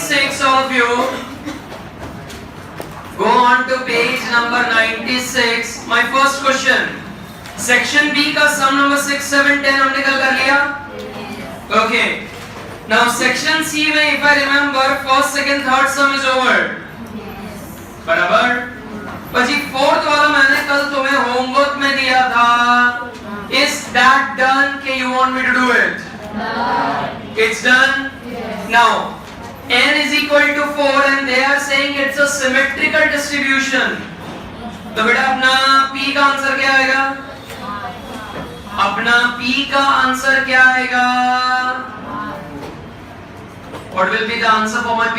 96, all of you. Go on to page number 96. My first question. Section B का sum number 6, 7, 10 हमने कल कर लिया? Okay. Now section C में if I remember first, second, third sum is over. बराबर? પછી fourth वाला मैंने कल तुम्हें homework में दिया था. Is that done? कि you want me to do it? It's done. Now n is equal to 4 and they are saying it's a symmetrical distribution. तो बेटा अपना p का आंसर क्या आएगा? अपना p का आंसर क्या आएगा? What will be the answer for my p?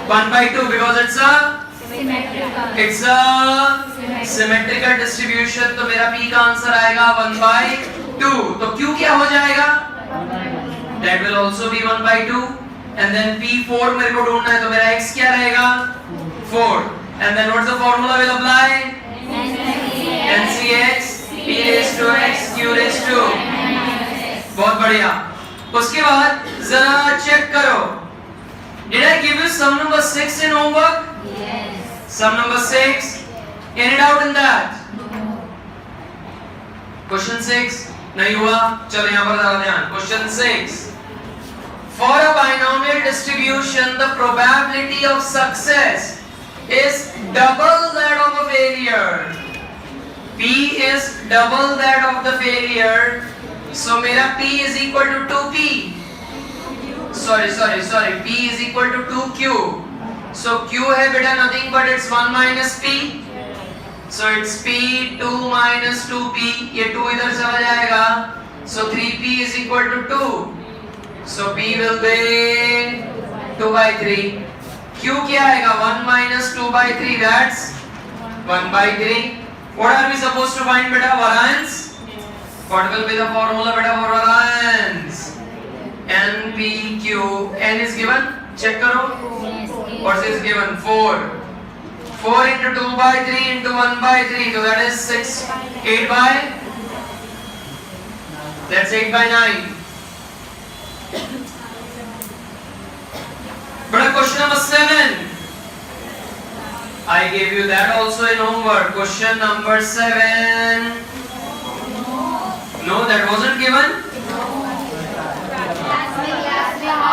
1/2 because it's a symmetrical distribution. तो मेरा p का आंसर आएगा 1/2. तो q क्या हो जाएगा? That will also be 1/2. And then p4 मेरे को ढूंढना है तो मेरा x क्या रहेगा? 4. And then what's the formula will apply? NCX p raised to x q raised to. बहुत बढ़िया. उसके बाद जरा चेक करो. Did I give you sum number 6 in homework? Yes. Sum number 6. Any doubt in that? Question 6 नहीं हुआ. चलो यहाँ पर ज़रा ध्यान. Question 6. For a binomial distribution, the probability of success is double that of a failure. P is double that of the failure. So मेरा P is equal to 2P. Sorry. P is equal to 2Q. So Q है बेटा nothing but it's 1 minus P. So it's P 2 minus 2P. ये 2 इधर चला जाएगा. So 3P is equal to 2. So P will be 2/3. Q क्या आएगा? 1 minus 2/3. That's 1/3. What are we supposed to find बेटा? Variance. What will be the formula बेटा for variance? NPQ. N is given. Check करो. What is given? 4. 4 into 2/3 into 1/3. So that is 6. 8/9. But question number 7. I gave you that also in homework. Question number 7. No, that wasn't given.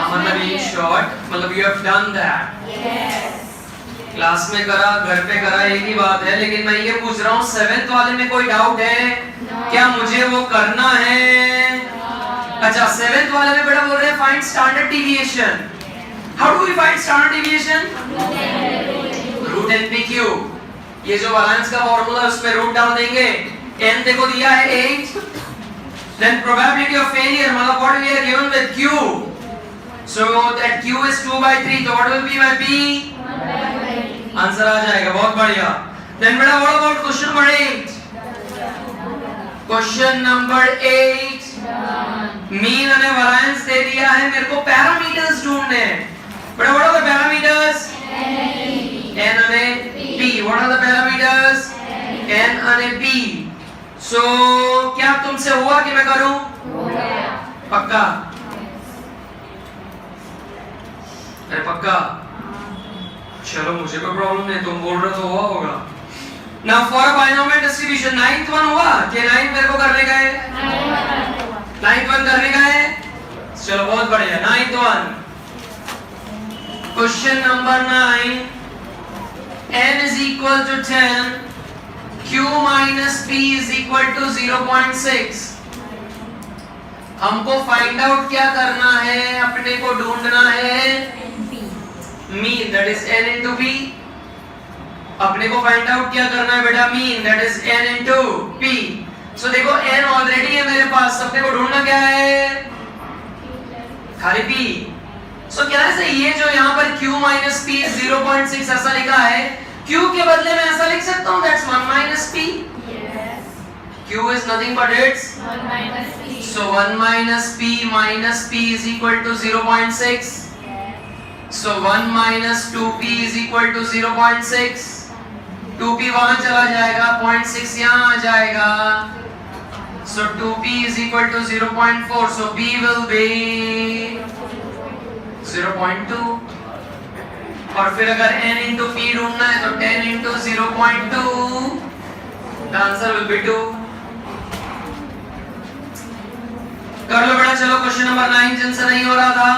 मतलब in short, मतलब you have done that. Yes. Class में करा, घर पे करा, एक ही बात है. लेकिन मैं ये पूछ रहा हूँ 7th वाले में कोई डाउट है? क्या मुझे वो करना है? अच्छा 7th वाले में बेटा बोल रहे हैं find standard deviation. How do we find standard deviation? Root NPQ. ये जो variance का फॉर्मूला है उस पे रूट डाल देंगे. n देखो दिया है 8. Then probability of failure मतलब what we are given with Q. So that Q is 2/3. So what will be my P? Answer आ जाएगा. बहुत बढ़िया. Then बेटा what about question number 8? Question number 8. Mean और वेरिएंस दे दिया है. मेरे को पैरामीटर्स ढूंढने हैं. But what are the parameters? N and P. What are the parameters? N and P. So क्या तुमसे हुआ कि मैं करूं? पक्का? अरे पक्का? चलो मुझे कोई प्रॉब्लम नहीं. तुम बोल रहे तो हुआ होगा. Now for a binomial distribution 9th one हुआ? क्या 9th मेरे को करने का है? 9th one करने का है? चलो बहुत बढ़िया. 9th one. Question number 9. N is equal to 10. Q minus P is equal to 0.6. हमको find out क्या करना है? अपने को ढूंढना है mean, that is N into P. अपने को find out क्या करना है बेटा? mean, that is N into P. So देखो N already है मेरे पास. अपने को ढूंढना क्या है? खाली P. So क्या है ये जो यहाँ पर Q minus P 0.6 ऐसा लिखा है. Q के बदले में ऐसा लिख सकता हूँ. That's 1 minus P. Yes. Q is nothing but it's 1 minus P. So 1 minus P is equal to 0.6. So 1 minus 2P is equal to 0.6. 2P वहाँ चला जाएगा. 0.6 यहाँ आ जाएगा. So 2P is equal to 0.4. So P will be 0.2. और फिर अगर n into p ढूंढना है तो 10 into 0.2 the answer will be 2. कर लो बेटा, चलो क्वेश्चन नंबर 9 जिनसे नहीं हो रहा था,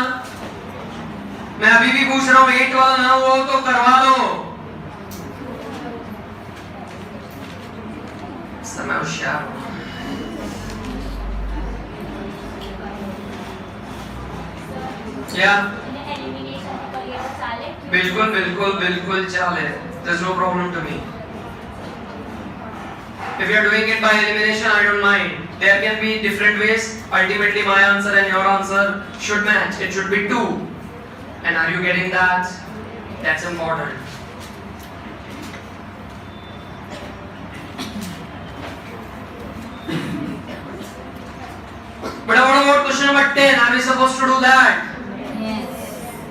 मैं अभी भी पूछ रहा हूँ, 8 वाला ना हो तो करवा लो। समय होशियार क्या? बिल्कुल बिल्कुल बिल्कुल चाले, there's no problem to me. If you are doing it by elimination, I don't mind. There can be different ways. Ultimately, my answer and your answer should match. It should be 2. And are you getting that? That's important. But what about question number 10? Are we supposed to do that? Yes.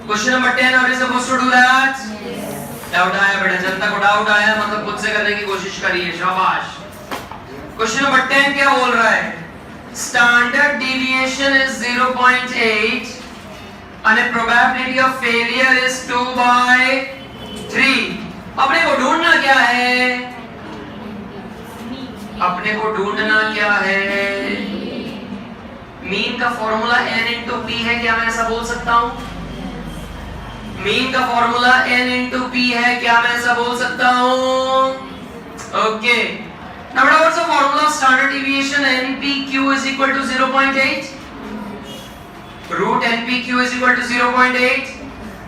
Question number 10, are we supposed to do that? Yes. Doubt आया बेटा, जनता को doubt आया, मतलब खुद से करने की कोशिश करिए, शाबाश। क्वेश्चन नंबर 10 क्या बोल रहा है? Standard deviation is 0.8 and a probability of failure is 2/3. अपने को ढूंढना क्या है? अपने को ढूंढना क्या है? मीन का फॉर्मूला n into p है, क्या मैं ऐसा बोल सकता हूँ? मीन का फॉर्मूला n into p है, क्या मैं ऐसा बोल सकता हूँ? Okay, now what's the formula of standard deviation? npq is equal to 0.8. Root npq is equal to 0.8.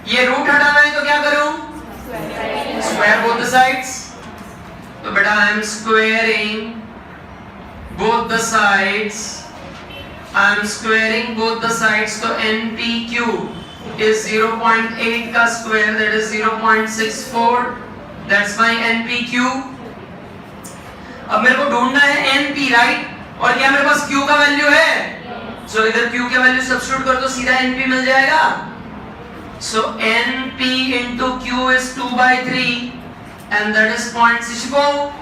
ये रूट हटाना है तो क्या करूं? Square both the sides. तो बेटा I am squaring both the sides, I am squaring both the sides, तो npq is 0.8 का square, that is 0.64. that's my npq. अब मेरे को ढूंढना है np, राइट? और क्या मेरे पास q का वैल्यू है? सो इधर q के वैल्यू सब्स्टिट्यूट कर दो, सीधा np मिल जाएगा। सो np into q is 2/3 and that is 0.64.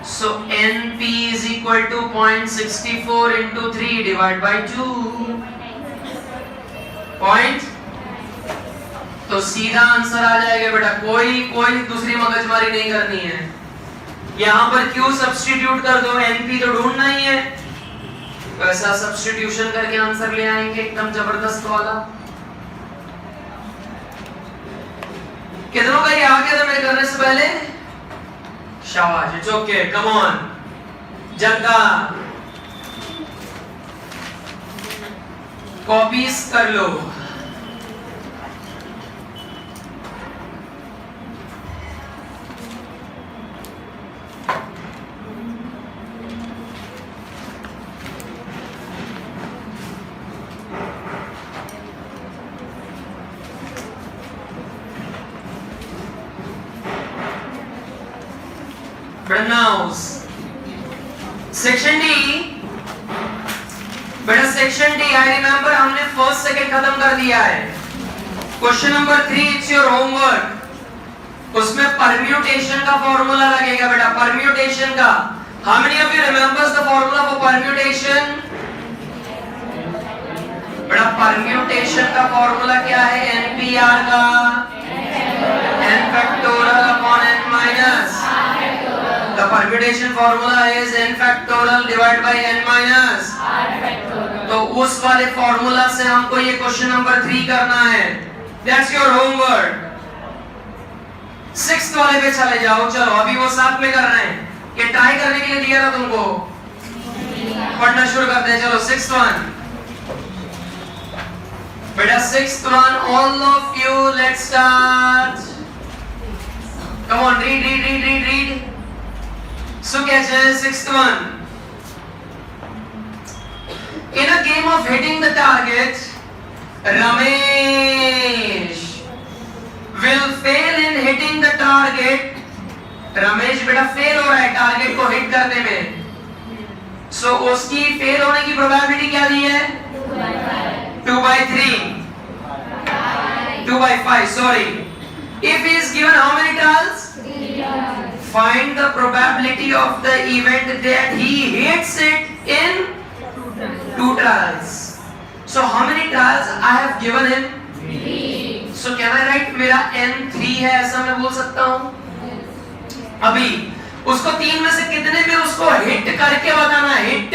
so np is equal to 0.64 into 3 divided by 2 point. तो सीधा आंसर आ जाएगा बेटा, कोई दूसरी मगजमारी नहीं करनी है। यहां पर q सब्स्टिट्यूट कर दो, np तो ढूंढना ही है, वैसा सब्स्टिट्यूशन करके आंसर ले आएंगे एकदम जबरदस्त वाला। कितनों का ये आ गया था मेरे करने से पहले? शाबाश, it's okay, come on Janata, copies कर लो। Pronounce सेक्शन डी, बेटा सेक्शन डी आई रिमेंबर हमने फर्स्ट सेकंड खत्म कर दिया है। Question number 3 it's your homework, उसमें परम्यूटेशन का फॉर्मूला लगेगा बेटा, परम्यूटेशन का। How many of you remembers the formula for permutation? बेटा परम्यूटेशन का फॉर्मूला क्या है? npr का n factorial upon n minus. The permutation formula is n factorial divided by n minus. तो उस वाले फॉर्मूला से हमको ये क्वेश्चन नंबर 3 करना है। That's your homework. 6th वाले पे चले जाओ, चलो अभी वो साथ में कर रहे हैं, ये ट्राई करने के लिए दिया था तुमको, पढ़ना शुरू करते हैं। चलो 6th one, बेटा 6th one, all of you let's start. Come on, read. So catch 6th one. In a game of hitting the target, Ramesh will fail in hitting the target. Ramesh बेटा फेल हो रहा है target को hit करने में, सो उसकी fail होने की प्रोबेबिलिटी क्या दी है? 2/3, 2/5, sorry. If he is given how many trials? Find the probability of the event that he hits it in 2 trials. So how many trials I have given him? 3. So can I write मेरा n 3 है ऐसा मैं बोल सकता हूँ? अभी उसको 3 में से कितने में उसको हिट करके बताना है? Hit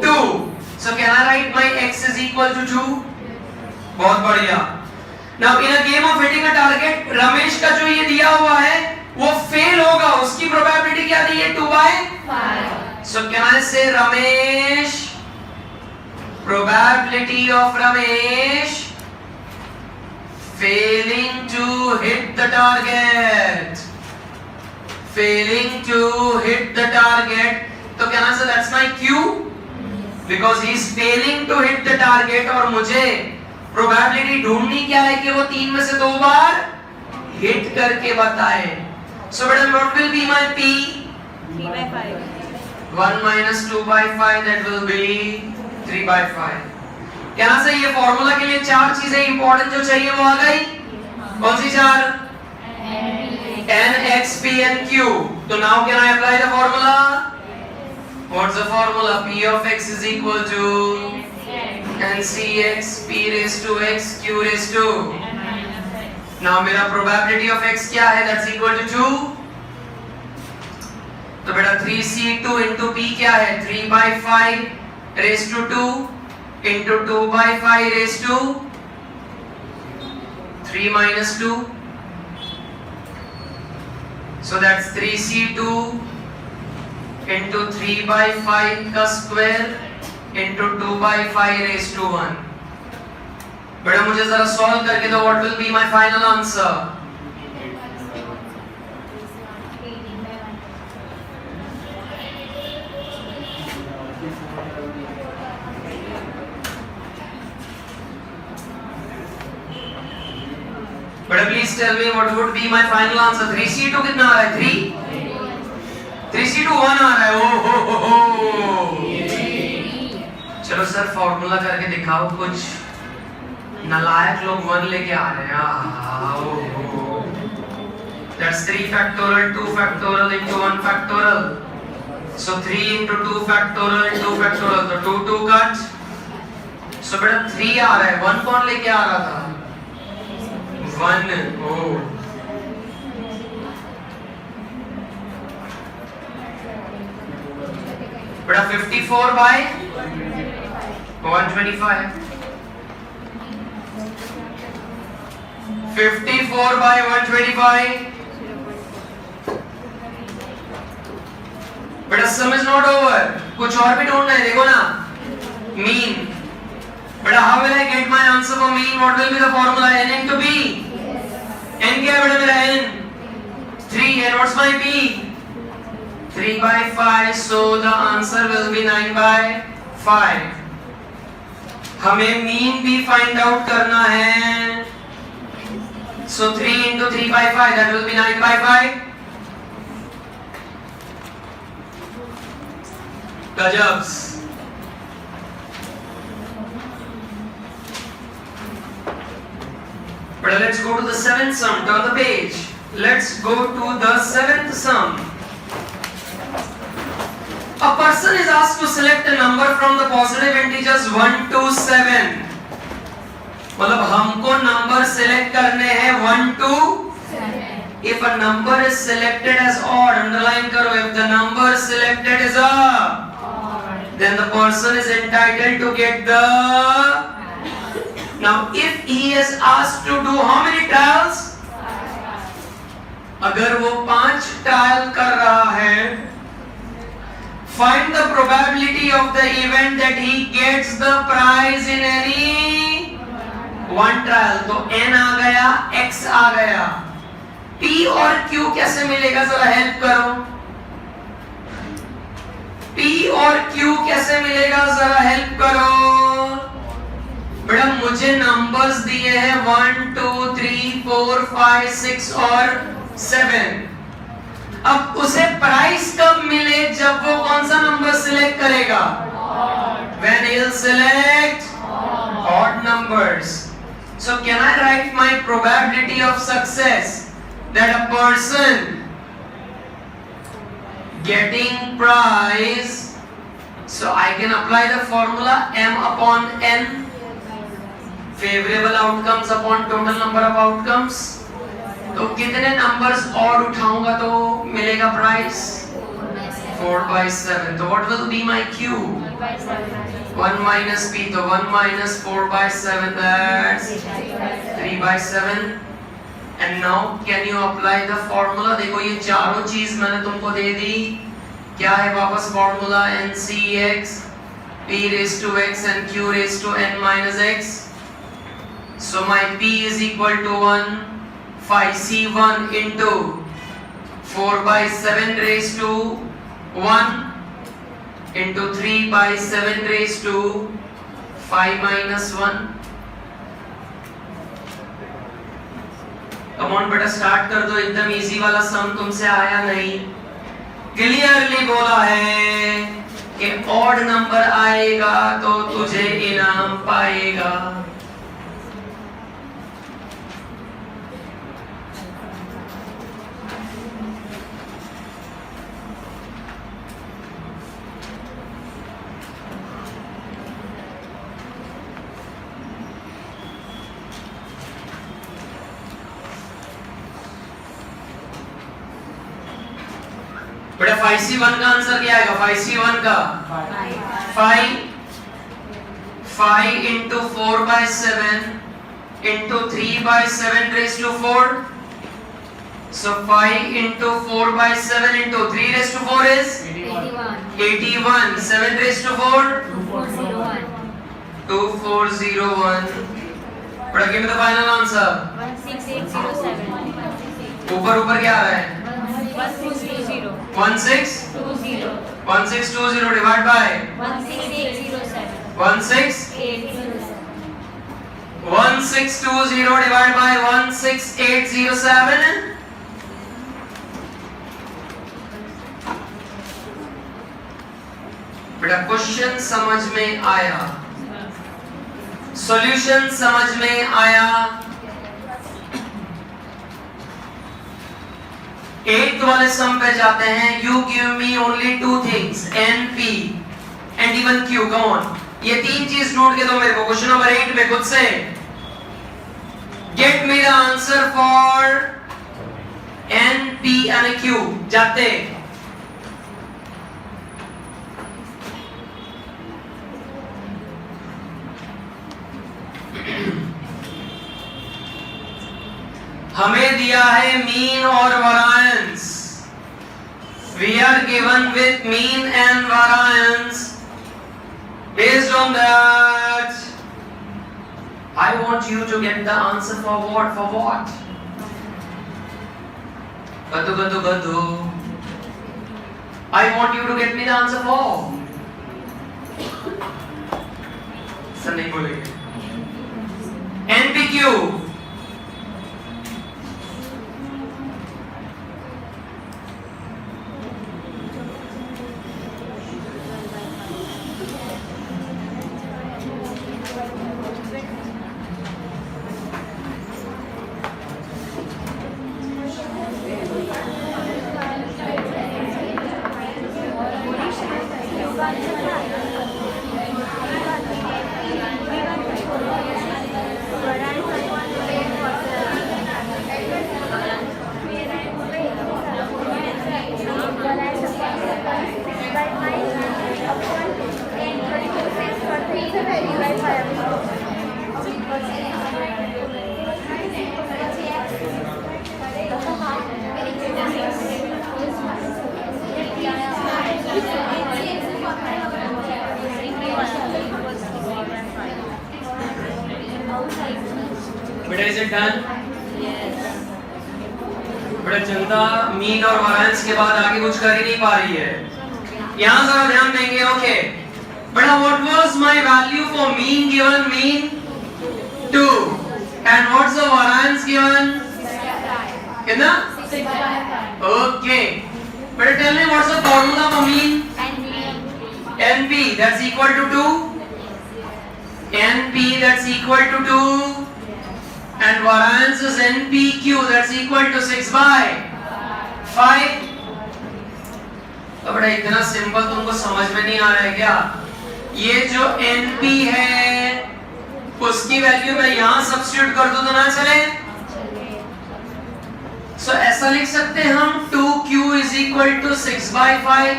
2. So can I write my x is equal to 2? बहुत बढ़िया. Now in a game of hitting a target, Ramesh का जो ये दिया हुआ है वो फेल होगा. उसकी प्रोबेबिलिटी क्या दी है? 2/5. So can I say Ramesh, probability of Ramesh failing to hit the target. Failing to hit the target. तो can I say that's my Q? Because he is failing to hit the target और मुझे probability ढूंढनी क्या है कि वो 3 में से 2 बार हिट करके बताए. So बेटा what will be my P? 3/5. 1 minus 2/5 that will be 3/5. क्या से ये फॉर्मूला के लिए 4 चीजें इंपॉर्टेंट जो चाहिए वो आ गई. कौन सी 4? n, x, p and q. तो now can I apply the formula? What's the formula? P of x is equal to NCX p raised to x q raised to. Now मेरा probability of x क्या है? That's equal to 2. तो बेटा 3c2 into p क्या है? 3/5 raised to 2 into 2/5 raised to 3 minus 2. So that's 3c2 into 3/5 का square into 2/5 raised to 1. बेटा मुझे जरा सॉल्व करके दो. What will be my final answer? बेटा please tell me what would be my final answer? 3c2 कितना आ रहा है? 3. 3c2 1 आ रहा है. ओ हो. चलो सर फॉर्मूला करके दिखाओ. कुछ नालायक लोग 1 लेके आ रहे हैं. That's 3 factorial 2 factorial into 1 factorial. So 3 into 2 factorial into 2 factorial. तो 2 cut. So बेटा 3 आ रहा है. 1 कौन लेके आ रहा था? 1. Oh. बेटा 54 by 125. 54 by 125. बेटा सम इज नॉट ओवर. कुछ और भी ढूंढना है. देखो ना मीन. बेटा how will I get my answer for mean? What will be the formula? n into b. n क्या है बेटा मेरा? n 3. and what's my p? 3/5. so the answer will be 9/5. हमें मीन भी फाइंड आउट करना है. so 3 into 3/5 that will be 9/5. गजब्स. But let's go to the 7th sum. Turn the page. Let's go to the 7th sum. A person is asked to select a number from the positive integers 1 to 7. मतलब हमको number select करने हैं 1 to 7. If a number is selected as odd, underline करो. If the number selected is odd, then the person is entitled to get the. Now if he is asked to do how many trials? अगर वो 5 trial कर रहा है, find the probability of the event that he gets the prize in any one trial. तो n आ गया, x आ गया. p और q कैसे मिलेगा? जरा हेल्प करो. p और q कैसे मिलेगा? जरा हेल्प करो. बेटा मुझे नंबर्स दिए हैं 1 2 3 4 5 6 और 7. अब उसे प्राइस कब मिले? जब वो कौन सा नंबर सिलेक्ट करेगा? When he'll select odd numbers. So can I write my probability of success that a person getting prize? So I can apply the formula m upon n. Favourable outcomes upon total number of outcomes. तो कितने numbers और उठाऊंगा तो मिलेगा price 4/7। तो what will be my Q 1 minus p, तो 1 minus 4/7 that's 3/7। and now can you apply the formula? देखो ये चारों चीज मैंने तुमको दे दी। क्या है वापस formula NCx p raised to x and q raised to n minus x। so my p is equal to 1 5c1 into 4/7 raised to 1 into 3/7 raised to 5 minus 1। Come on बेटा स्टार्ट कर दो, एकदम इजी वाला सम तुमसे आया नहीं। Clearly बोला है कि ऑड नंबर आएगा तो तुझे इनाम पाएगा। बेटा 5c1 का आंसर क्या आएगा? 5c1 का 5 into 4/7 into 3/7 raised to 4। so 5 into 4/7 into 3 raised to 4 is 81। 7 raised to 4 2401। बेटा give me the final answer। 16807। ऊपर क्या आ रहा है? 1620। 1620 divide by 16807। 1620 divide by 16807। बेटा क्वेश्चन समझ में आया, सॉल्यूशन समझ में आया। 8th वाले सम पे जाते हैं। You give me only 2 things n p and even q। Come on, ये 3 चीज ढूंढ के दो मेरे को। क्वेश्चन नंबर 8 में खुद से get me the answer for n p and q। जाते हमें दिया है मीन और variance. We are given with mean and variance. Based on that, I want you to get the answer for what? For what? Gadu. I want you to get me the answer for. Sir नहीं बोलेंगे। NPQ बेटा is it done? बेटा जनता mean और variance के बाद आगे कुछ कर ही नहीं पा रही है। यहाँ जरा ध्यान देंगे। ओके बेटा, what was my value for mean given? Mean 2 and what's the variance given? कितना? 6/5। ओके बेटा tell me what's the formula for mean? NP that's equal to 2। NP that's equal to 2 and variance is NPQ that's equal to 6/5। तो बड़ा इतना simple तुमको समझ में नहीं आ रहा है क्या? ये जो NP है उसकी वैल्यू मैं यहाँ सब्स्टिट्यूट कर दूं तो ना चले? सो ऐसा लिख सकते हैं हम 2q इज इक्वल टू 6/5।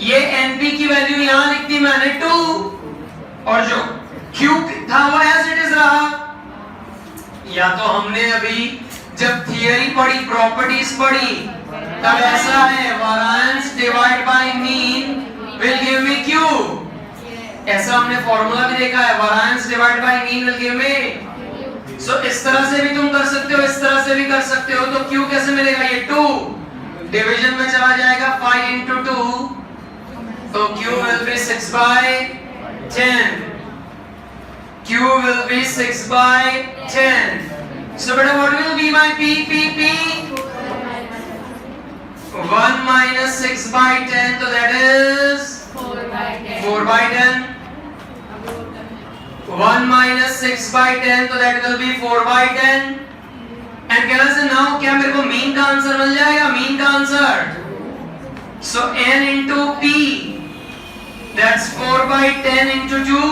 ये np की वैल्यू यहाँ लिख दी मैंने 2, और जो q था वो एज इट इज रहा। या तो हमने अभी जब थियरी पढ़ी, प्रॉपर्टीज पढ़ी, तब ऐसा है variance divide by mean will give me q। ऐसा हमने फॉर्मूला भी देखा है, variance divide by mean will give me. So इस तरह से भी तुम कर सकते हो, इस तरह से भी कर सकते हो। तो q कैसे मिलेगा? ये 2 डिवीजन में चला जाएगा 5 into 2, तो q will be 6/10। q will be 6/10। So beta what will be my p? 1 minus 6/10, so that is 4/10। 1 minus 6/10, so that will be 4/10। And कहना से now क्या मेरे को मीन का आंसर मिल जाएगा? मीन का answer, so n into p, that's 4/10 into 2।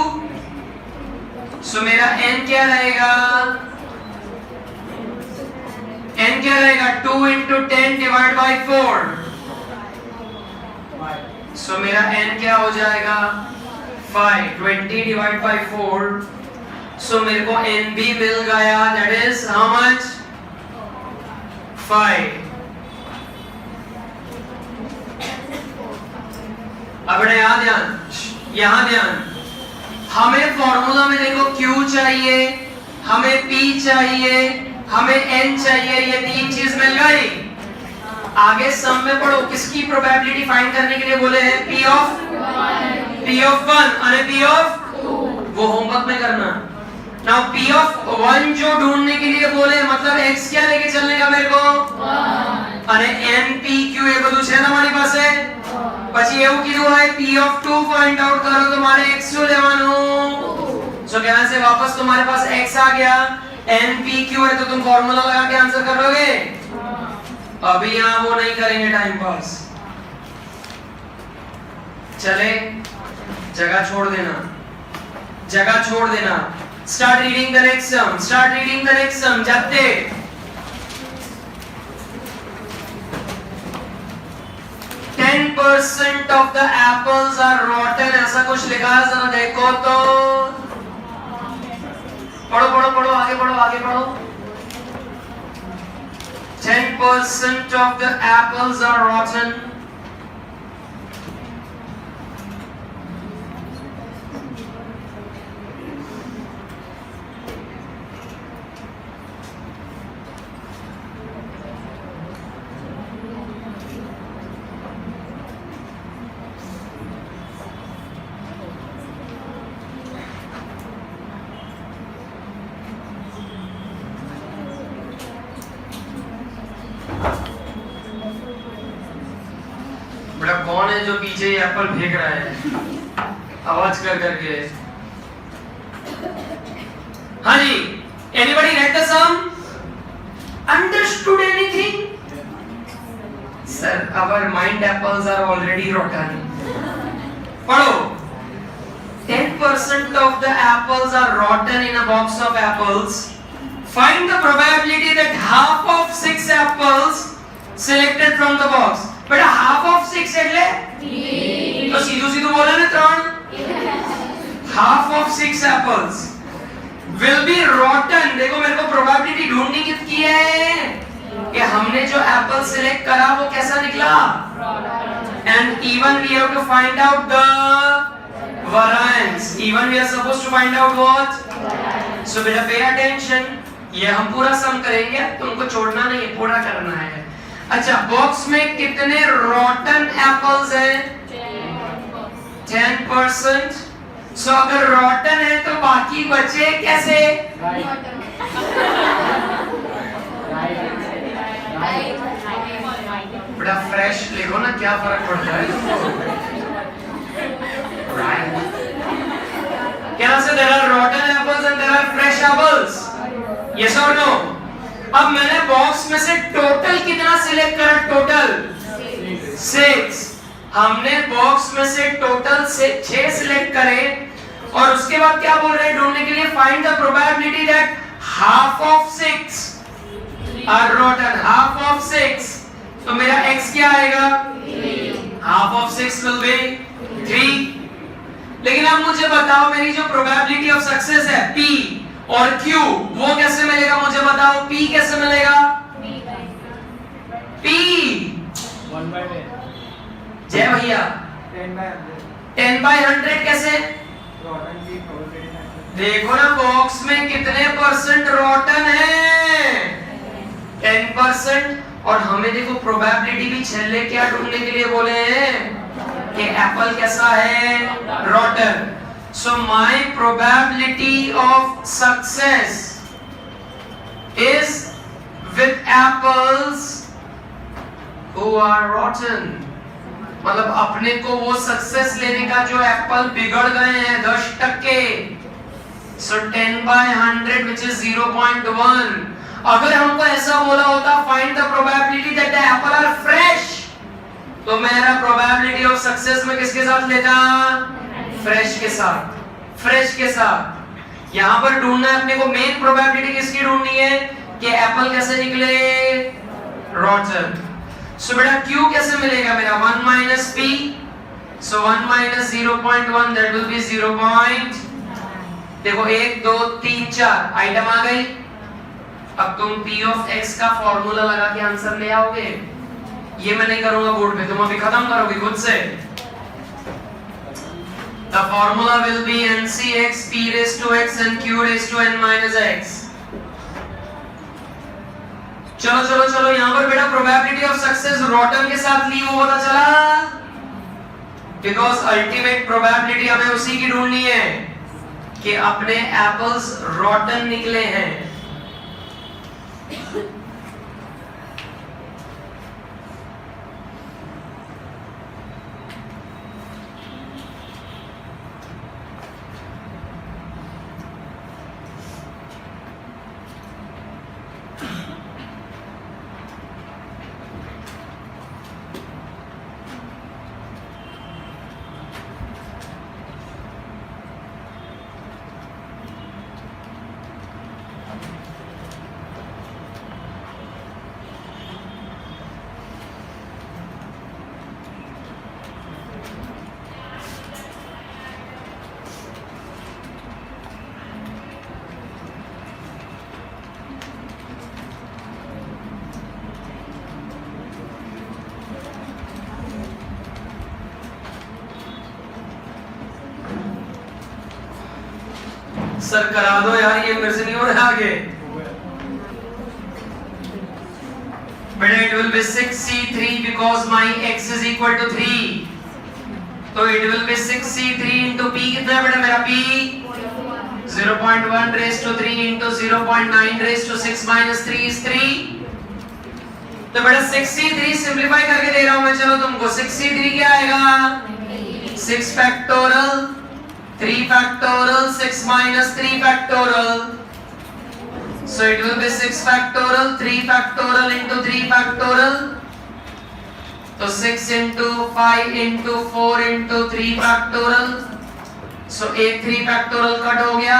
so मेरा n क्या रहेगा? n क्या रहेगा? 2 into 10 divided by 4। so मेरा n क्या हो जाएगा? 5। 20 divided by 4। so मेरे को n भी मिल गया, that is how much? 5। अब यहाँ ध्यान, हमें फॉर्मूला में देखो q चाहिए, हमें p चाहिए, हमें n चाहिए, ये 3 चीज मिल गई। आगे सम में पढ़ो, किसकी प्रोबेबिलिटी फाइंड करने के लिए बोले हैं? p of 1 और p of 2, वो होमवर्क में करना। नाउ p of 1 जो ढूंढने के लिए बोले, मतलब x क्या लेके चलने का मेरे को? 1 અને n p q એ બધું છે તમારી પાસે। પછી એવું કીધું હોય p of 2 फाइंड आउट करो तो मारे x શું લેવાનું? सो कहने से वापस तुम्हारे पास x आ गया, n p q है तो तुम फार्मूला लगा के आंसर कर लोगे। अभी यहाँ वो नहीं करेंगे टाइम पास, चले जगह छोड़ देना, जगह छोड़ देना। Start reading the next sum, start reading the next sum. जाते 10% of the apples are rotten, ऐसा कुछ लिखा है, जरा देखो तो। पढ़ो पढ़ो पढ़ो, आगे पढ़ो आगे पढ़ो। 10% of the apples are rotten। बड़ा कौन है जो पीछे एप्पल फेंक रहा है आवाज कर करके? हाँ जी, anybody read the sum? Understood anything? Sir, our mind apples are already rotten. पढ़ो। 10% of the apples are rotten in a box of apples. Find the probability that half of 6 apples selected from the box. बेटा half of 6 એટલે તો સીધું સીધું બોલે ને 3। half of 6 apples will be rotten। देखो मेरे को प्रोबेबिलिटी ढूंढनी कितनी है कि हमने जो एप्पल सिलेक्ट करा वो कैसा निकला, and even we have to find out the variance, even we are supposed to find out what, so बेटा pay attention। ये हम पूरा सम करेंगे, तुमको छोड़ना नहीं है, पूरा करना है। अच्छा, बॉक्स में कितने रॉटन एप्पल्स हैं? 10%। सो अगर रॉटन है तो बाकी बचे कैसे? बड़ा फ्रेश लिखो ना, क्या फर्क पड़ता है तुमको? क्या से there are rotten apples and there are fresh apples? Yes or no? अब मैंने बॉक्स में से टोटल कितना सिलेक्ट करा? टोटल 6। हमने बॉक्स में से टोटल से 6 सिलेक्ट करे और उसके बाद क्या बोल रहे हैं ढूंढने के लिए? Find the probability that half of 6 are rotten, half of 6। तो मेरा x क्या आएगा? Half of 6 will be 3। लेकिन अब मुझे बताओ मेरी जो प्रोबेबिलिटी ऑफ सक्सेस है P और Q, वो कैसे मिलेगा? मुझे बताओ P कैसे मिलेगा? P 1/10 जय भैया 10/100 कैसे? रॉटन की प्रोबेबिलिटी देखो ना बॉक्स में कितने परसेंट रॉटन है? 10%। और हमें देखो प्रोबेबिलिटी भी छेले क्या ढूंढने के लिए बोले हैं कि एप्पल कैसा है? Rotten. So my probability of success is with apples who are rotten. मतलब अपने को वो सक्सेस लेने का जो एप्पल बिगड़ गए हैं 10%। सो 10/100 which is 0.1। अगर हमको ऐसा बोला होता find the probability that the apple are fresh, तो मेरा प्रोबेबिलिटी ऑफ सक्सेस में किसके साथ लेता? फ्रेश के साथ, फ्रेश के साथ। यहां पर ढूंढना है अपने को मेन प्रोबेबिलिटी किसकी ढूंढनी है कि एप्पल कैसे निकले? रॉटन। सो बेटा Q कैसे मिलेगा मेरा? 1 minus P। So 1 minus 0.1 that will be 0. देखो 1 2 3 4 आइटम आ गई। अब तुम P of x का फॉर्मूला लगा के आंसर ले आओगे। ये मैं नहीं करूंगा बोर्ड पे, तुम अभी खत्म करोगे खुद से। The formula will be NCx P raised to x and Q raised to n minus x। चलो चलो चलो, यहाँ पर बेटा प्रोबेबिलिटी ऑफ सक्सेस रॉटन के साथ ली, वो पता चला? बिकॉज अल्टीमेट प्रोबेबिलिटी हमें उसी की ढूंढनी है कि अपने एप्पल्स रॉटन निकले हैं। सर करा दो यार, ये मेरे से नहीं हो रहा आगे। बेटा it will be 6c3 because my x is equal to 3, तो it will be 6c3 into p। कितना है बेटा मेरा p? 0.1 raised to 3 into 0.9 raised to 6 minus 3 is 3। तो बेटा 6c3 सिंपलीफाई करके दे रहा हूं मैं, चलो तुमको। 6c3 क्या आएगा? 6 factorial 3 factorial 6 minus 3 factorial, so it will be 6 factorial 3 factorial into 3 factorial, so 6 into 5 into 4 into 3 factorial, so 8 3 factorial cut हो गया।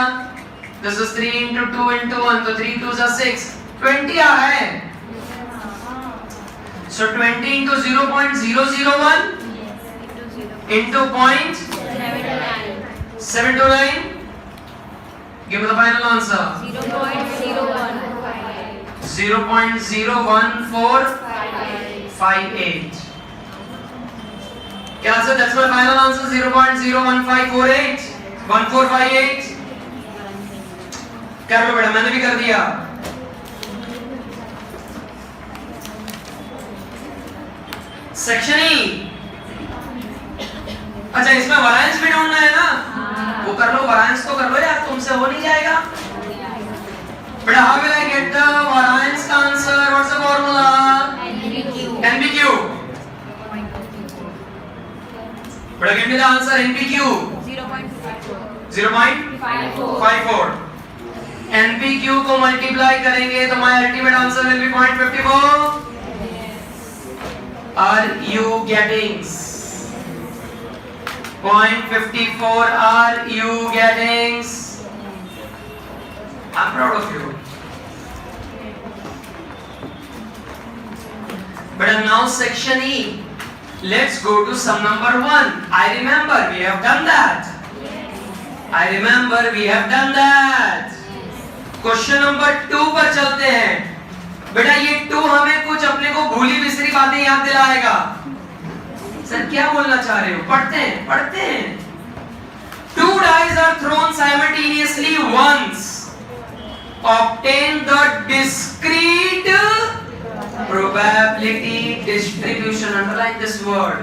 this is 3 into 2 into 1, तो 3 2s are 6, 20 आ रहा है। so 20 into 0.001 into 0.729, give me the final answer। 0.01458। क्या sir? that's my final answer, 0.01548 1458। कर लो बेटा, मैंने भी कर दिया। Section E. अच्छा, इसमें वैरिएंस भी ढूंढना है ना? वो कर लो, वैरिएंस तो कर लो यार, तुमसे हो नहीं जाएगा। बेटा how will I get the variance का answer? What's the formula? NPQ। बेटा give me the answer NPQ। 0.54। NPQ को मल्टीप्लाई करेंगे तो my ultimate answer will be 0.54। Are you getting? 0.54 are you getting? I'm proud of you. But now section E. Let's go to sum number 1. I remember we have done that. I remember we have done that. Question number 2 पर चलते हैं. बेटा ये 2 हमें कुछ अपने को भूली बिसरी बातें याद दिलाएगा. सर क्या बोलना चाह रहे हो? पढ़ते हैं. 2 dice are thrown simultaneously once. Obtain the discrete probability distribution. Underline this word.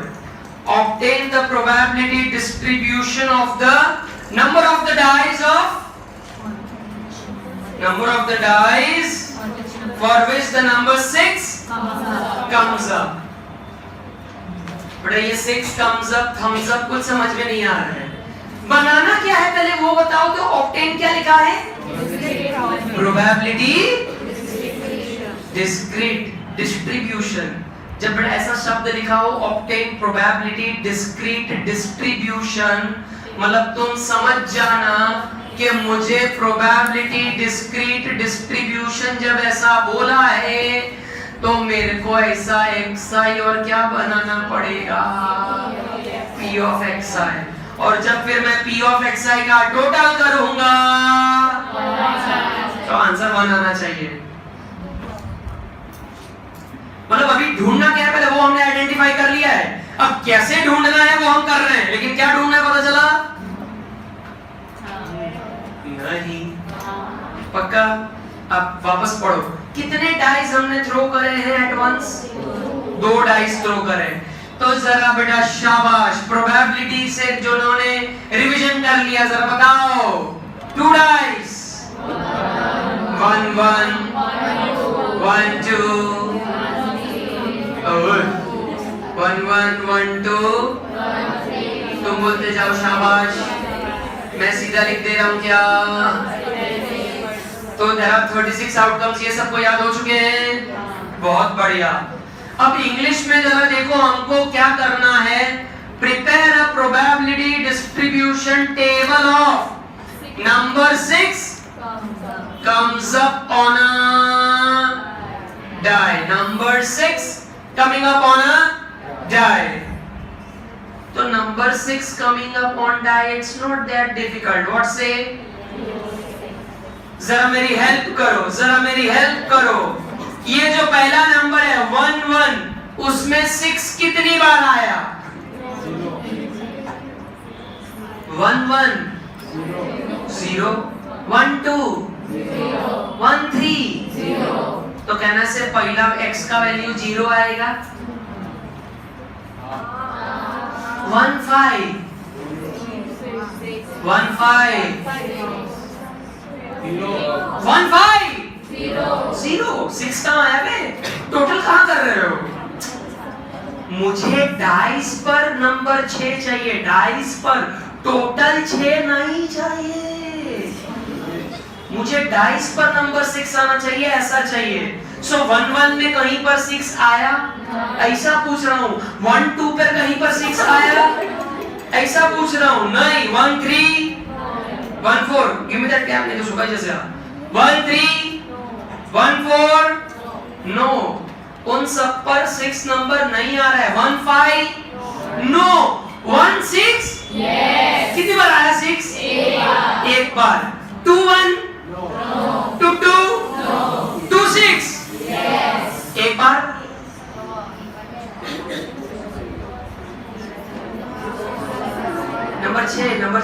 Obtain the probability distribution of the number of the dice for which the number 6 comes up. बड़ा ये 6 comes up, thumbs up कुछ समझ में नहीं आ रहा है. बनाना क्या है पहले वो बताओ. तो obtain क्या लिखा है? Probability discrete distribution. जब बड़ा ऐसा शब्द लिखा हो obtain probability discrete distribution, मतलब तुम समझ जाना कि मुझे probability discrete distribution जब ऐसा बोला है तो मेरे को ऐसा xi और क्या बनाना पड़ेगा? p of xi. और जब फिर मैं p of xi का टोटल करूंगा तो आंसर 1 आना चाहिए. मतलब अभी ढूंढना क्या है पहले वो हमने आइडेंटिफाई कर लिया है. अब कैसे ढूंढना है वो हम कर रहे हैं, लेकिन क्या ढूंढना है पता चला नहीं. पक्का? अब वापस पढ़ो. कितने डाइस हमने थ्रो करे हैं एट वंस? 2 डाइस थ्रो करे. तो जरा बेटा शाबाश, प्रोबेबिलिटी से जो उन्होंने रिवीजन कर लिया जरा बताओ. 2 डाइस 1 1 1 2 1 1 1 2. तुम बोलते जाओ शाबाश. मैं सीधा लिख दे रहा हूं क्या? तो there are 36 आउटकम्स. ये सबको याद हो चुके हैं? बहुत बढ़िया. अब इंग्लिश में जरा देखो हमको क्या करना है. Prepare a probability distribution table of number 6 comes up on a die. Number 6 coming up on a die. तो number 6 coming up on die, it's not that difficult. What say? जरा मेरी हेल्प करो. ये जो पहला नंबर है 1 1, उसमें 6 कितनी बार आया? 1 1 0 1 2 1 3 तो कहने से पहला x का वैल्यू 0 आएगा. 1 5 1 5 0 6 कहाँ आया बे? टोटल कहाँ कर रहे हो? मुझे डाइस पर नंबर 6 चाहिए. डाइस पर टोटल 6 नहीं चाहिए. मुझे डाइस पर नंबर 6 आना चाहिए. ऐसा चाहिए. सो 1 1 में कहीं पर 6 आया? ऐसा पूछ रहा हूँ. 1 2 पर कहीं पर 6 आया? ऐसा पूछ रहा हूँ. नहीं. 1 3 1 4 गिव मी दैट कैप. नहीं तो सुबह जैसे 1 3 1 4 नो. उन सब पर 6 नंबर नहीं आ रहा है. 1 5 नो. 1 6 कितनी बार आया 6? एक बार. 2 1 2 2 2 6 एक बार. नंबर 6 ये नंबर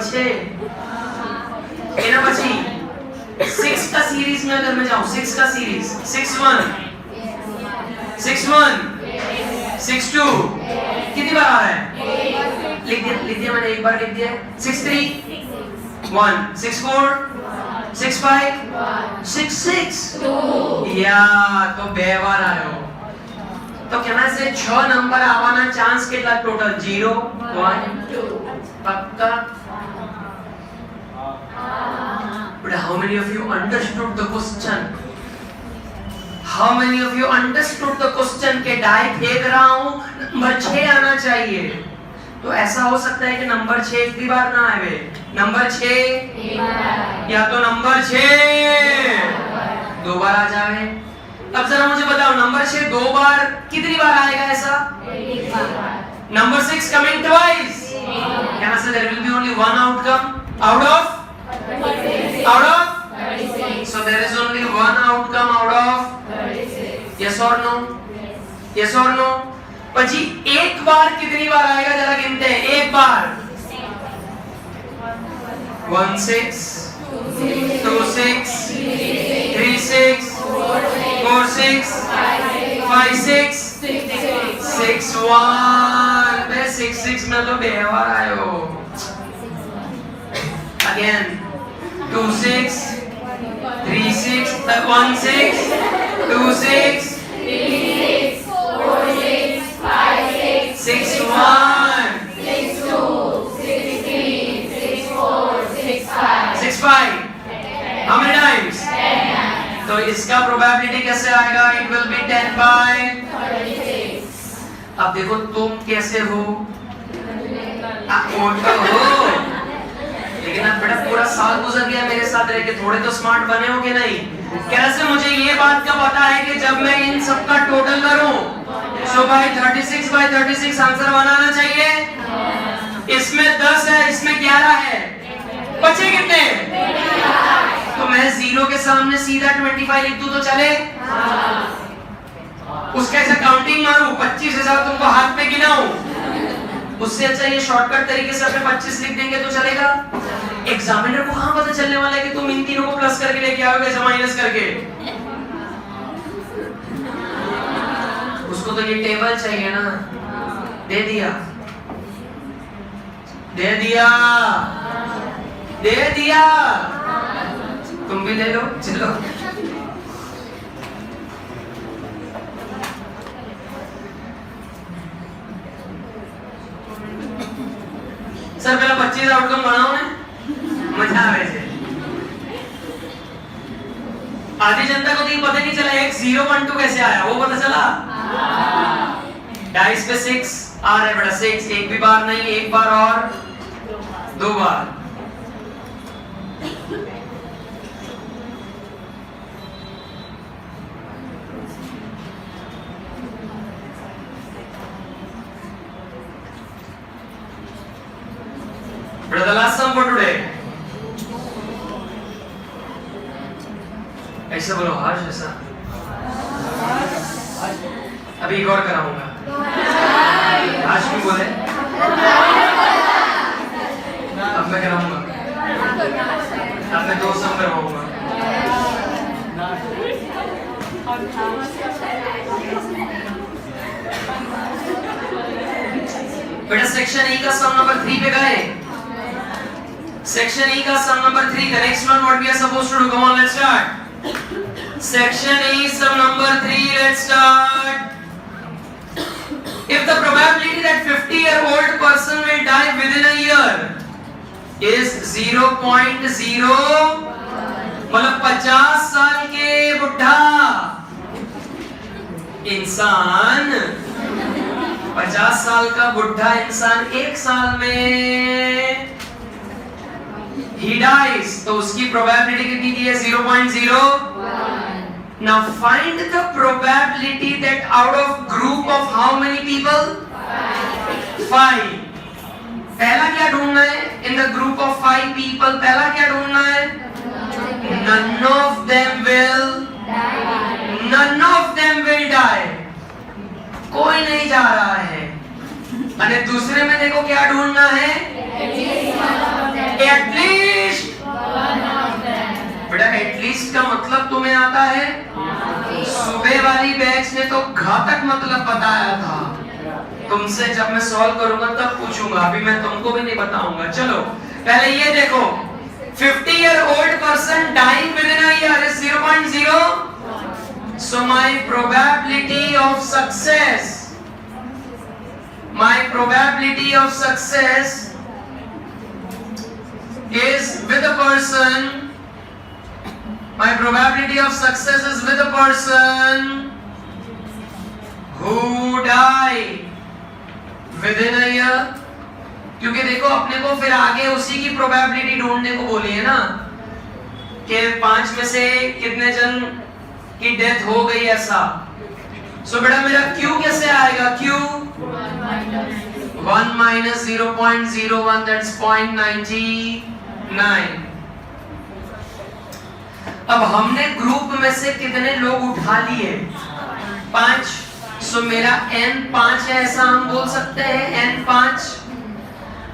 6 का सीरीज में अगर मैं जाऊं 6 का सीरीज 6 1 6 1 6 2 कितनी बार आ रहा है? लिख दिया मैंने. एक बार लिख दिया. 6 3 1 6 4 6 5 6 6 या तो 2 बार आयो. तो कहना से 6 नंबर आवाना चांस કેટલા टोटल? 0 1 2 पक्का. But how many of you understood the question? How many of you understood the question के डाई फेंक रहा हूं नंबर 6 आना चाहिए. तो ऐसा हो सकता है कि नंबर 6 एक भी बार ना आए। नंबर 6 या तो नंबर 6 दो बार आ जावे। अब जरा मुझे बताओ नंबर 6 दो बार कितनी बार आएगा ऐसा? Number 6 coming twice. यहाँ से there will be only one outcome out of so there is only one outcome out of yes or no? Yes or no? પછી एक बार कितनी बार आएगा जरा गिनते हैं। एक बार 1 6 2 6 3 6 4 6 5 6 6 1 बे 6 6 में तो बेहवार आयो। Again 2 6 3 6 1 6 2 6 6 1 6 5 how many times? तो इसका प्रोबेबिलिटी कैसे आएगा? It will be 10 by 36। अब देखो तुम कैसे हो? तो हो, लेकिन अब बेटा पूरा साल गुजर गया मेरे साथ रह के, थोड़े तो स्मार्ट बने हो कि नहीं? कैसे मुझे ये बात का पता है कि जब मैं इन सब का टोटल करूं so by 36 आंसर बनाना चाहिए। इसमें 10 है, इसमें 11 है, बचे कितने? तो मैं 0 के सामने सीधा 25 लिख दूं तो चले? उसका ऐसा काउंटिंग मारूं 25,000 तुमको हाथ में गिनाऊं? उससे अच्छा ये शॉर्टकट तरीके से अपने 25 लिख देंगे तो चलेगा। एग्जामिनर को कहां पता चलने वाला है कि तुम इन तीनों को प्लस करके लेके आओगे या माइनस करके? उसको तो ये टेबल चाहिए ना। दे दिया दे दिया दे दिया, तुम भी ले लो। चलो सर पहला 25 आउटकम बनाओ ना, मजा आवे छे। आधी जनता को तो ये पता नहीं चला एक 0 1 2 कैसे आया, वो पता चला? डाइस पे 6 आ रहा है बेटा, 6 एक भी बार नहीं, एक बार और 2 बार। But the last sum for today. ऐसे बोलो हर्ष ऐसा। अभी एक और कराऊंगा। हर्ष भी बोले। अब मैं कराऊंगा। अब मैं 2 सम करवाऊंगा। बेटा सेक्शन E का सम नंबर 3 पे गए। Section E का sum number 3. The next one what we are supposed to do? Come on, let's start. Section E sum number 3. Let's start. If the probability that 50-year-old person will die within a year is 0.0, मतलब 50 साल के बुढ़ा इंसान, 50 साल का बुढ़ा इंसान 1 साल में he dies, तो उसकी probability कितनी दी है? 0.01. Now find the probability that out of group of how many people? 5. पहला क्या ढूंढना है? In the group of 5 people पहला क्या ढूंढना है? None of them will die. कोई नहीं जा रहा है। अरे दूसरे में देखो क्या ढूंढना है? एटलीस्ट। बेटा एटलीस्ट का मतलब तुम्हें आता है? सुबह वाली बैच ने तो घातक मतलब बताया था। तुमसे जब मैं सॉल्व करूंगा तब पूछूंगा, अभी मैं तुमको भी नहीं बताऊंगा। चलो पहले ये देखो, 50-year-old person dying within a year is 0.0. So my probability of success is with a person. My probability of success is with a person who die within a year क्योंकि देखो अपने को फिर आगे उसी की प्रोबेबिलिटी ढूंढने को बोली है ना कि 5 में से कितने जन की डेथ हो गई ऐसा। सो बेटा मेरा Q कैसे आएगा? Q 1 minus 0.01 that's 0.99। अब हमने ग्रुप में से कितने लोग उठा लिए? 5। सो मेरा N 5 है ऐसा हम बोल सकते हैं N 5।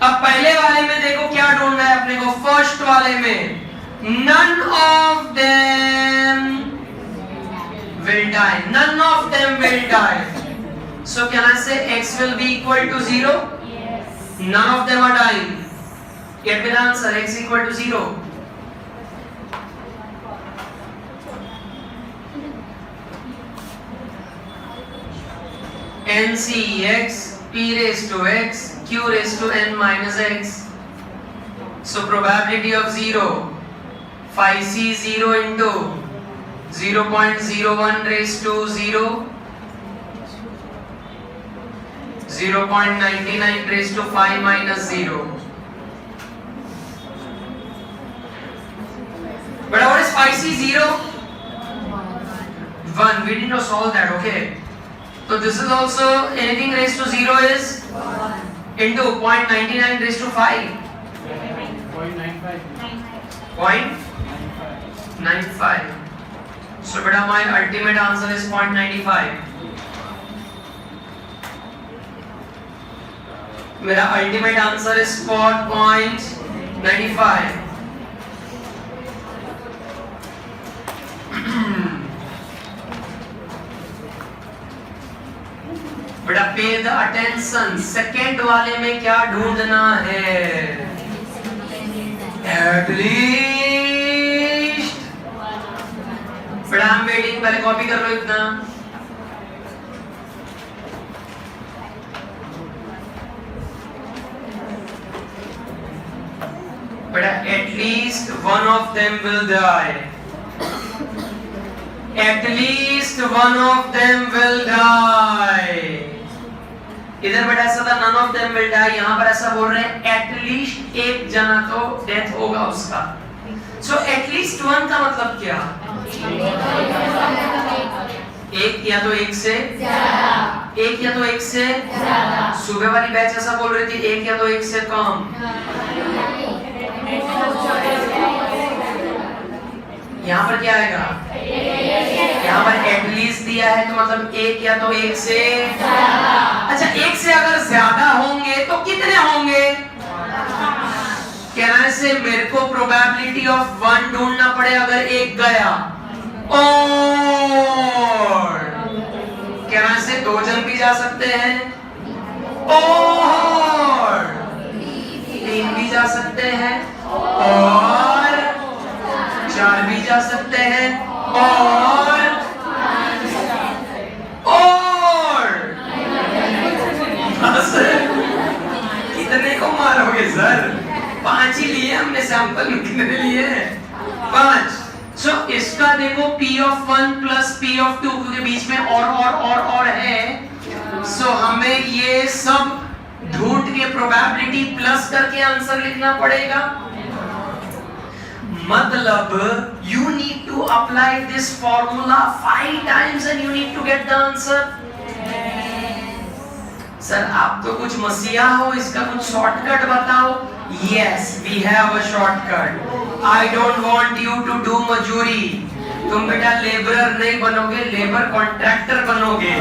अब पहले वाले में देखो क्या ढूंढना है अपने को, फर्स्ट वाले में none of them will die, none of them will die. So can I say X will be equal to 0? Yes. None of them are dying. Get me the answer, X equal to 0. NC X P raised to X Q raised to N minus X. So probability of 0 phi C 0 into 0.01 raised to 0, 0.99 raised to phi minus 0. But what is phi C 0? 1. We did not solve that, okay? So this is also anything raised to 0 is 1 into 0.99 raised to 5. 0.95. So beta my ultimate answer is 0.95. मेरा ultimate answer is 0.95. बेटा पे the attention, second वाले में क्या ढूंढना है? At least बेटा हम वेटिंग, पहले कॉपी कर लो इतना। बेटा at least one of them will die, at least one of them will die. इधर बेटा ऐसा था none of them will die, यहाँ पर ऐसा बोल रहे हैं एटलीस्ट एक जना तो डेथ होगा उसका। सो एटलीस्ट वन का मतलब क्या? एक या तो एक से ज्यादा, एक या तो एक से ज्यादा। सुबह वाली बैच ऐसा बोल रही थी एक या तो एक से कम। यहाँ पर क्या आएगा? यहाँ पर एटलीस्ट दिया है तो मतलब एक या तो एक से ज्यादा। अच्छा एक से अगर ज्यादा होंगे तो कितने होंगे? कहना से मेरे को प्रोबेबिलिटी ऑफ 1 ढूंढना पड़े अगर एक गया, और कहना से 2 जन भी जा सकते हैं, और 3 भी जा सकते हैं, और 4 भी जा सकते हैं, और कितने को मारोगे सर? 5 ही लिए हमने सैंपल में, कितने लिए? 5। सो इसका देखो P of 1 plus P of 2 क्योंकि बीच में और है। सो हमें ये सब ढूंढ के प्रोबेबिलिटी प्लस करके आंसर लिखना पड़ेगा। मतलब you need to apply this formula 5 times and you need to get the answer. Sir आप तो कुछ मसीहा हो, इसका कुछ शॉर्टकट बताओ। Yes, we have a shortcut. I don't want you to do मजूरी। तुम बेटा लेबरर नहीं बनोगे, लेबर कॉन्ट्रैक्टर बनोगे।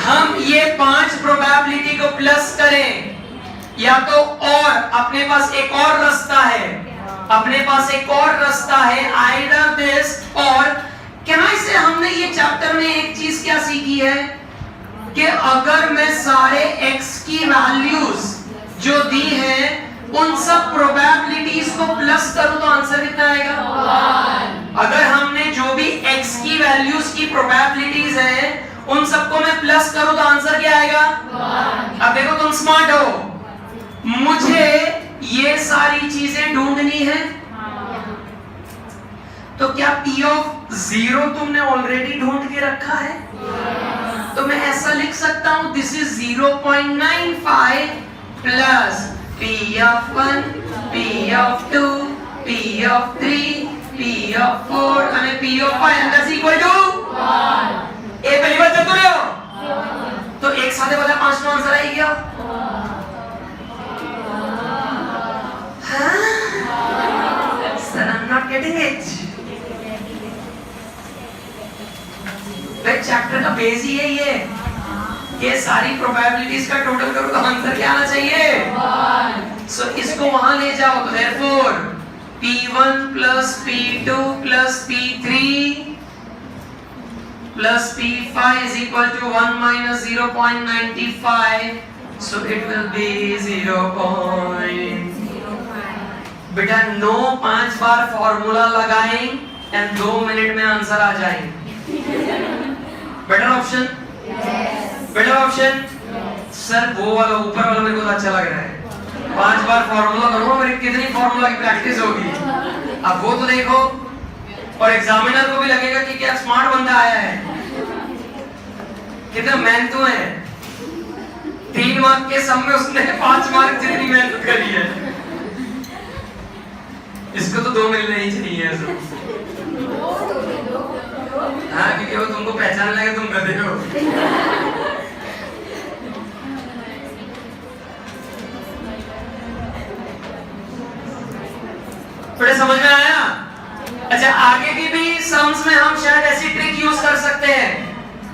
हम ये 5 प्रोबेबिलिटी को प्लस करें, या तो और अपने पास एक और रास्ता है, अपने पास एक और रास्ता है, आइदर दिस और क्या से हमने ये चैप्टर में एक चीज क्या सीखी है कि अगर मैं सारे x की वैल्यूज जो दी हैं उन सब प्रोबेबिलिटीज को प्लस करूं तो आंसर कितना आएगा? 1। अगर हमने जो भी x की वैल्यूज की प्रोबेबिलिटीज हैं उन सबको मैं प्लस करूं तो आंसर क्या आएगा? 1। अब देखो तुम स्मार्ट हो, मुझे ये सारी चीजें ढूंढनी है, तो क्या P of 0 तुमने ऑलरेडी ढूंढ के रखा है? तो मैं ऐसा लिख सकता हूं, this is 0.95 plus P of 1, P of 2, P of 3, P of 4 અને P of 5 that's equal to 1. એ પહેલી વાર જતો રહ્યો તો એક સાથે બધા પાંચ નો આન્સર આવી ગયો. Sir, I'm not getting it. भाई चैप्टर का बेस ही है ये सारी प्रोबेबिलिटीज का टोटल करो तो आंसर क्या आना चाहिए 1. सो इसको वहां ले जाओ तो therefore P1 plus P2 plus P3 plus P5 is equal to 1 minus 0.95. So it will be 0.05. बेटा 5 बार फॉर्मूला लगाएं एंड 2 मिनट में आंसर आ जाएंगे. Better option? Better option? Sir वो वाला ऊपर वाला मेरे को तो अच्छा लग रहा है. 5 बार फॉर्मूला करूंगा, मेरी कितनी फॉर्मूला की प्रैक्टिस होगी. अब वो तो देखो और एग्जामिनर को भी लगेगा कि क्या स्मार्ट बंदा आया है, कितना मेहनतू है. 3 मार्क के सम में उसने 5 मार्क जितनी मेहनत करी है. इसको तो 2 मिलने ही चाहिए ऐसा. हाँ, क्योंकि वो तुमको पहचान लेगा तुम गधे हो. थोड़े समझ में आया? अच्छा, आगे की भी सम्स में हम शायद ऐसी ट्रिक यूज कर सकते हैं.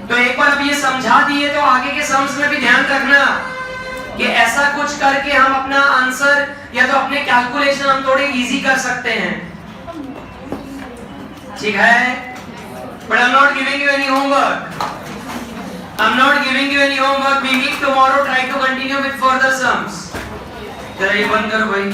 तो एक बार अब ये समझा दिए तो आगे के सम्स में भी ध्यान रखना कि ऐसा कुछ करके हम अपना आंसर या तो अपने कैलकुलेशन हम थोड़े इजी कर सकते हैं. ठीक है? But I'm not giving you any homework. I'm not giving you any homework. We meet tomorrow. Try to continue with further sums. जरा ये बंद करो भाई.